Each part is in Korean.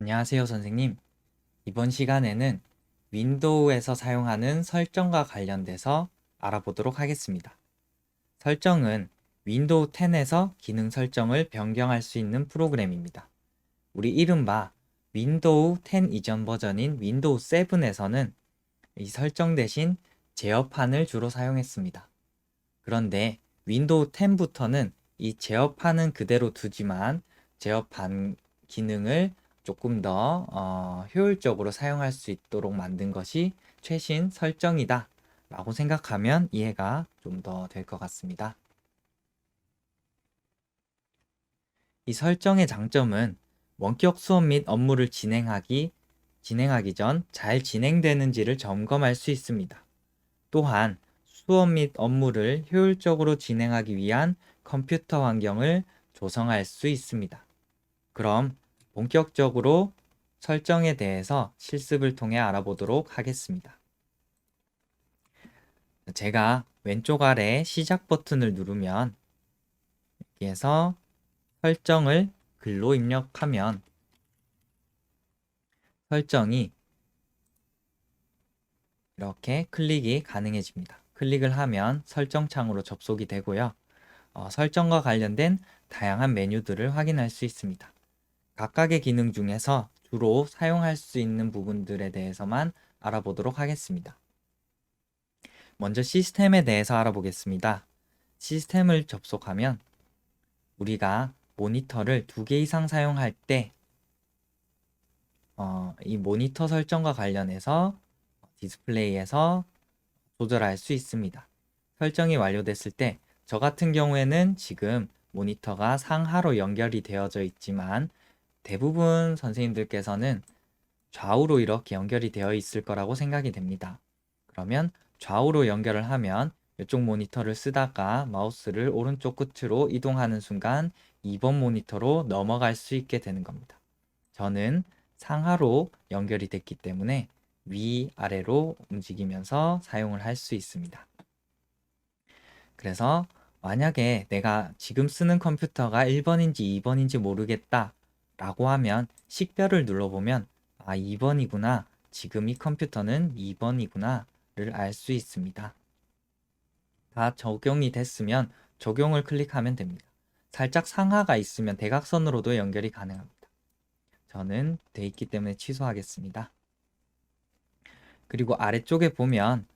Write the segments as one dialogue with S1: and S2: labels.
S1: 안녕하세요, 선생님. 이번 시간에는 윈도우에서 사용하는 설정과 관련돼서 알아보도록 하겠습니다. 설정은 윈도우 10에서 기능 설정을 변경할 수 있는 프로그램입니다. 우리 이른바 윈도우 10 이전 버전인 윈도우 7에서는 이 설정 대신 제어판을 주로 사용했습니다. 그런데 윈도우 10부터는 이 제어판은 그대로 두지만 제어판 기능을 조금 더 효율적으로 사용할 수 있도록 만든 것이 최신 설정이다 라고 생각하면 이해가 좀 더 될 것 같습니다. 이 설정의 장점은 원격 수업 및 업무를 진행하기 전 잘 진행되는지를 점검할 수 있습니다. 또한 수업 및 업무를 효율적으로 진행하기 위한 컴퓨터 환경을 조성할 수 있습니다. 그럼 본격적으로 설정에 대해서 실습을 통해 알아보도록 하겠습니다. 제가 왼쪽 아래 시작 버튼을 누르면 여기에서 설정을 글로 입력하면 설정이 이렇게 클릭이 가능해집니다. 클릭을 하면 설정 창으로 접속이 되고요. 설정과 관련된 다양한 메뉴들을 확인할 수 있습니다. 각각의 기능 중에서 주로 사용할 수 있는 부분들에 대해서만 알아보도록 하겠습니다. 먼저 시스템에 대해서 알아보겠습니다. 시스템을 접속하면 우리가 모니터를 2개 이상 사용할 때 이 모니터 설정과 관련해서 디스플레이에서 조절할 수 있습니다. 설정이 완료됐을 때 저 같은 경우에는 지금 모니터가 상하로 연결이 되어져 있지만 대부분 선생님들께서는 좌우로 이렇게 연결이 되어 있을 거라고 생각이 됩니다. 그러면 좌우로 연결을 하면 이쪽 모니터를 쓰다가 마우스를 오른쪽 끝으로 이동하는 순간 2번 모니터로 넘어갈 수 있게 되는 겁니다. 저는 상하로 연결이 됐기 때문에 위아래로 움직이면서 사용을 할 수 있습니다. 그래서 만약에 내가 지금 쓰는 컴퓨터가 1번인지 2번인지 모르겠다 라고 하면 식별을 눌러보면 2번이구나. 지금 이 컴퓨터는 2번이구나를 알 수 있습니다. 다 적용이 됐으면 적용을 클릭하면 됩니다. 살짝 상하가 있으면 대각선으로도 연결이 가능합니다. 저는 돼 있기 때문에 취소하겠습니다. 그리고 아래쪽에 보면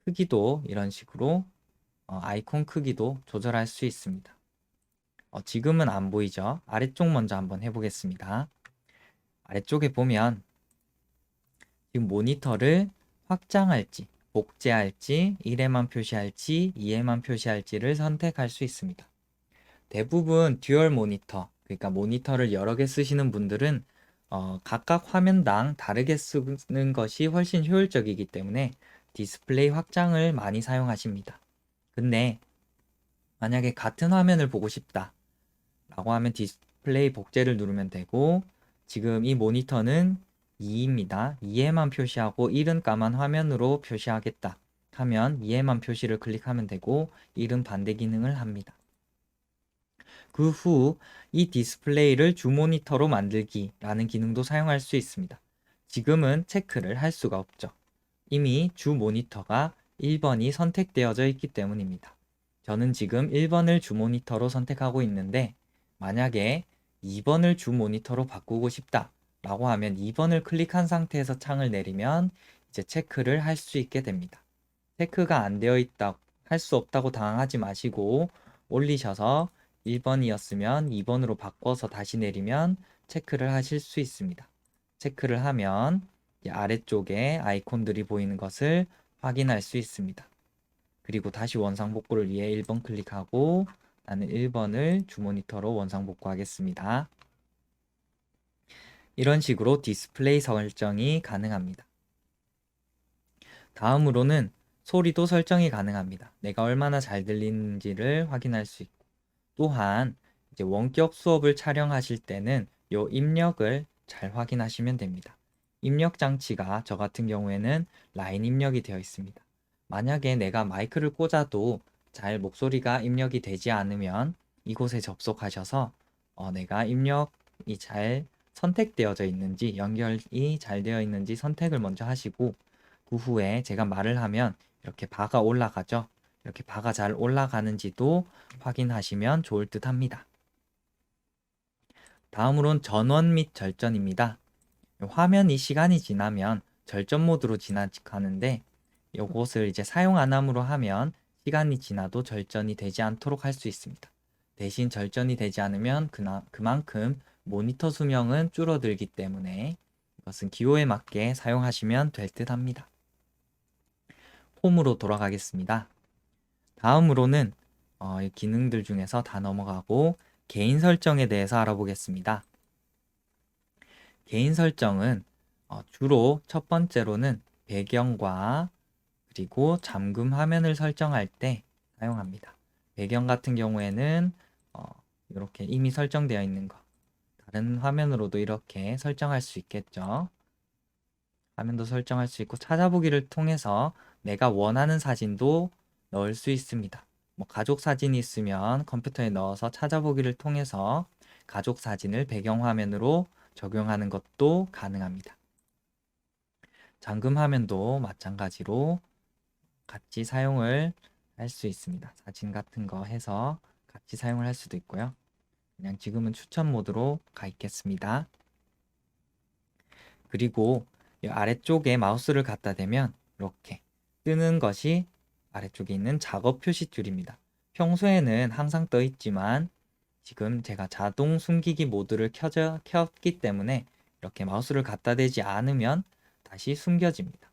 S1: 크기도 이런 식으로 아이콘 크기도 조절할 수 있습니다. 지금은 안 보이죠? 아래쪽 먼저 한번 해보겠습니다. 아래쪽에 보면 지금 모니터를 확장할지, 복제할지, 1에만 표시할지, 2에만 표시할지를 선택할 수 있습니다. 대부분 듀얼 모니터, 그러니까 모니터를 여러 개 쓰시는 분들은 각각 화면당 다르게 쓰는 것이 훨씬 효율적이기 때문에 디스플레이 확장을 많이 사용하십니다. 근데 만약에 같은 화면을 보고 싶다 라고 하면 디스플레이 복제를 누르면 되고 지금 이 모니터는 2입니다. 2에만 표시하고 1은 까만 화면으로 표시하겠다 하면 2에만 표시를 클릭하면 되고 1은 반대 기능을 합니다. 그 후 이 디스플레이를 주 모니터로 만들기 라는 기능도 사용할 수 있습니다. 지금은 체크를 할 수가 없죠. 이미 주 모니터가 1번이 선택되어져 있기 때문입니다. 저는 지금 1번을 주 모니터로 선택하고 있는데 만약에 2번을 주 모니터로 바꾸고 싶다 라고 하면 2번을 클릭한 상태에서 창을 내리면 이제 체크를 할 수 있게 됩니다. 체크가 안 되어 있다, 할 수 없다고 당황하지 마시고 올리셔서 1번이었으면 2번으로 바꿔서 다시 내리면 체크를 하실 수 있습니다. 체크를 하면 아래쪽에 아이콘들이 보이는 것을 확인할 수 있습니다. 그리고 다시 원상복구를 위해 1번 클릭하고 나는 1번을 주 모니터로 원상복구하겠습니다. 이런 식으로 디스플레이 설정이 가능합니다. 다음으로는 소리도 설정이 가능합니다. 내가 얼마나 잘 들리는지를 확인할 수 있고 또한 이제 원격 수업을 촬영하실 때는 이 입력을 잘 확인하시면 됩니다. 입력 장치가 저 같은 경우에는 라인 입력이 되어 있습니다. 만약에 내가 마이크를 꽂아도 잘 목소리가 입력이 되지 않으면 이곳에 접속하셔서 내가 입력이 잘 선택되어져 있는지, 연결이 잘 되어 있는지 선택을 먼저 하시고, 그 후에 제가 말을 하면 이렇게 바가 올라가죠. 이렇게 바가 잘 올라가는지도 확인하시면 좋을 듯 합니다. 다음으론 전원 및 절전입니다. 화면이 시간이 지나면 절전 모드로 진화하는데, 이것을 이제 사용 안 함으로 하면 시간이 지나도 절전이 되지 않도록 할 수 있습니다. 대신 절전이 되지 않으면 그만큼 모니터 수명은 줄어들기 때문에 이것은 기호에 맞게 사용하시면 될 듯 합니다. 홈으로 돌아가겠습니다. 다음으로는 기능들 중에서 다 넘어가고 개인 설정에 대해서 알아보겠습니다. 개인 설정은 주로 첫 번째로는 배경과 그리고 잠금 화면을 설정할 때 사용합니다. 배경 같은 경우에는 이렇게 이미 설정되어 있는 거, 다른 화면으로도 이렇게 설정할 수 있겠죠. 화면도 설정할 수 있고, 찾아보기를 통해서 내가 원하는 사진도 넣을 수 있습니다. 뭐 가족 사진이 있으면 컴퓨터에 넣어서 찾아보기를 통해서 가족 사진을 배경 화면으로 적용하는 것도 가능합니다. 잠금 화면도 마찬가지로 같이 사용을 할 수 있습니다. 사진 같은 거 해서 같이 사용을 할 수도 있고요. 그냥 지금은 추천 모드로 가 있겠습니다. 그리고 이 아래쪽에 마우스를 갖다 대면 이렇게 뜨는 것이 아래쪽에 있는 작업 표시줄입니다. 평소에는 항상 떠 있지만 지금 제가 자동 숨기기 모드를 켰기 때문에 이렇게 마우스를 갖다 대지 않으면 다시 숨겨집니다.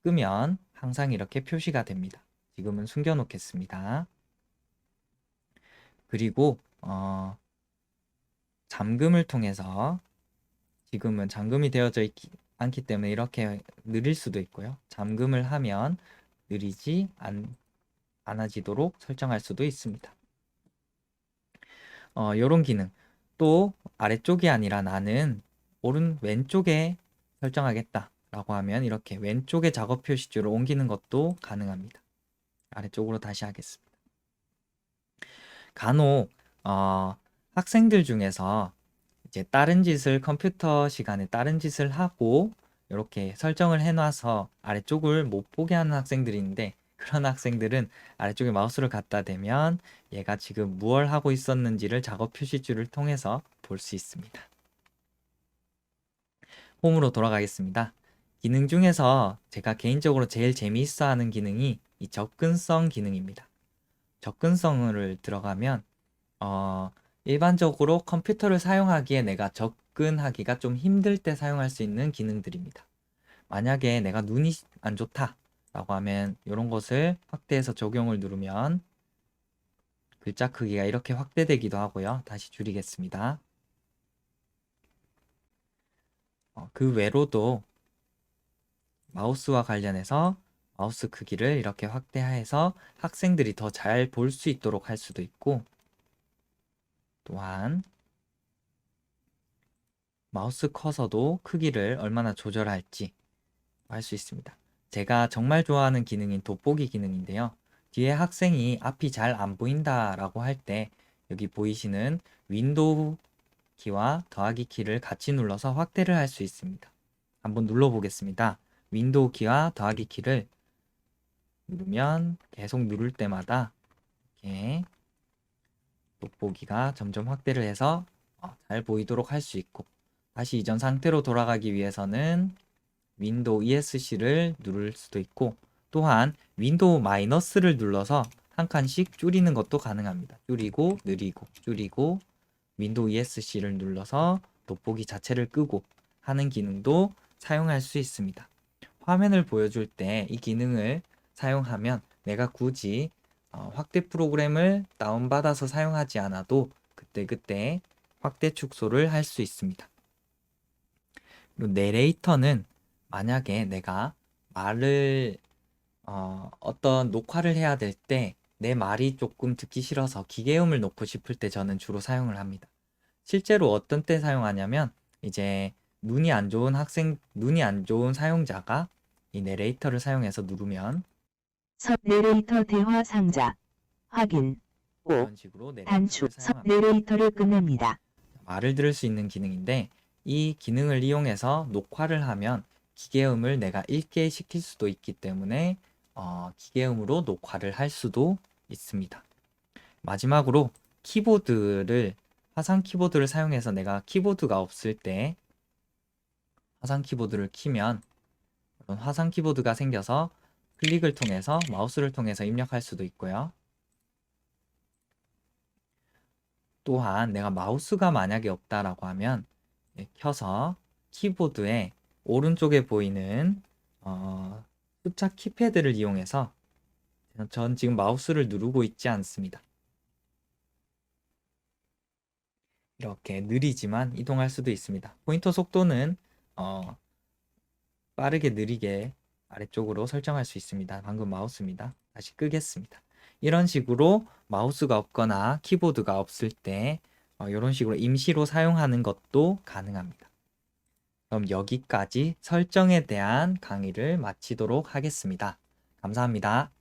S1: 끄면 항상 이렇게 표시가 됩니다. 지금은 숨겨 놓겠습니다. 그리고 잠금을 통해서, 지금은 잠금이 되어져 않기 때문에 이렇게 느릴 수도 있고요. 잠금을 하면 느리지 않아지도록 설정할 수도 있습니다. 이런 기능. 또 아래쪽이 아니라 나는 왼쪽에 설정하겠다 라고 하면 이렇게 왼쪽에 작업 표시줄을 옮기는 것도 가능합니다. 아래쪽으로 다시 하겠습니다. 간혹 학생들 중에서 이제 컴퓨터 시간에 다른 짓을 하고 이렇게 설정을 해놔서 아래쪽을 못 보게 하는 학생들이 있는데, 그런 학생들은 아래쪽에 마우스를 갖다 대면 얘가 지금 무얼 하고 있었는지를 작업 표시줄을 통해서 볼 수 있습니다. 홈으로 돌아가겠습니다. 기능 중에서 제가 개인적으로 제일 재미있어 하는 기능이 이 접근성 기능입니다. 접근성을 들어가면 일반적으로 컴퓨터를 사용하기에 내가 접근하기가 좀 힘들 때 사용할 수 있는 기능들입니다. 만약에 내가 눈이 안 좋다 라고 하면 이런 것을 확대해서 적용을 누르면 글자 크기가 이렇게 확대되기도 하고요. 다시 줄이겠습니다. 그 외로도 마우스와 관련해서 마우스 크기를 이렇게 확대해서 학생들이 더 잘 볼 수 있도록 할 수도 있고, 또한 마우스 커서도 크기를 얼마나 조절할지 할 수 있습니다. 제가 정말 좋아하는 기능인 돋보기 기능인데요. 뒤에 학생이 앞이 잘 안 보인다 라고 할 때 여기 보이시는 윈도우 키와 더하기 키를 같이 눌러서 확대를 할 수 있습니다. 한번 눌러 보겠습니다. 윈도우 키와 더하기 키를 누르면 계속 누를 때마다 이렇게 돋보기가 점점 확대를 해서 잘 보이도록 할 수 있고, 다시 이전 상태로 돌아가기 위해서는 윈도우 ESC를 누를 수도 있고, 또한 윈도우 마이너스를 눌러서 한 칸씩 줄이는 것도 가능합니다. 줄이고 느리고 줄이고, 윈도우 ESC를 눌러서 돋보기 자체를 끄고 하는 기능도 사용할 수 있습니다. 화면을 보여줄 때 이 기능을 사용하면 내가 굳이 확대 프로그램을 다운받아서 사용하지 않아도 그때그때 확대 축소를 할 수 있습니다. 그리고 내레이터는 만약에 내가 말을 어떤 녹화를 해야 될 때 내 말이 조금 듣기 싫어서 기계음을 놓고 싶을 때 저는 주로 사용을 합니다. 실제로 어떤 때 사용하냐면 이제 눈이 안 좋은 사용자가 이 내레이터를 사용해서 누르면
S2: 섭 내레이터 대화 상자 확인
S1: 이런 식으로
S2: 단축
S1: 내레이터를
S2: 섭
S1: 사용합니다.
S2: 내레이터를 끝냅니다.
S1: 말을 들을 수 있는 기능인데, 이 기능을 이용해서 녹화를 하면 기계음을 내가 읽게 시킬 수도 있기 때문에 기계음으로 녹화를 할 수도 있습니다. 마지막으로 화상 키보드를 사용해서 내가 키보드가 없을 때 화상 키보드를 키면 이런 화상 키보드가 생겨서 클릭을 통해서 마우스를 통해서 입력할 수도 있고요. 또한 내가 마우스가 만약에 없다라고 하면 켜서 키보드의 오른쪽에 보이는 숫자 키패드를 이용해서 전 지금 마우스를 누르고 있지 않습니다. 이렇게 느리지만 이동할 수도 있습니다. 포인터 속도는 빠르게 느리게 아래쪽으로 설정할 수 있습니다. 방금 마우스입니다. 다시 끄겠습니다. 이런 식으로 마우스가 없거나 키보드가 없을 때 이런 식으로 임시로 사용하는 것도 가능합니다. 그럼 여기까지 설정에 대한 강의를 마치도록 하겠습니다. 감사합니다.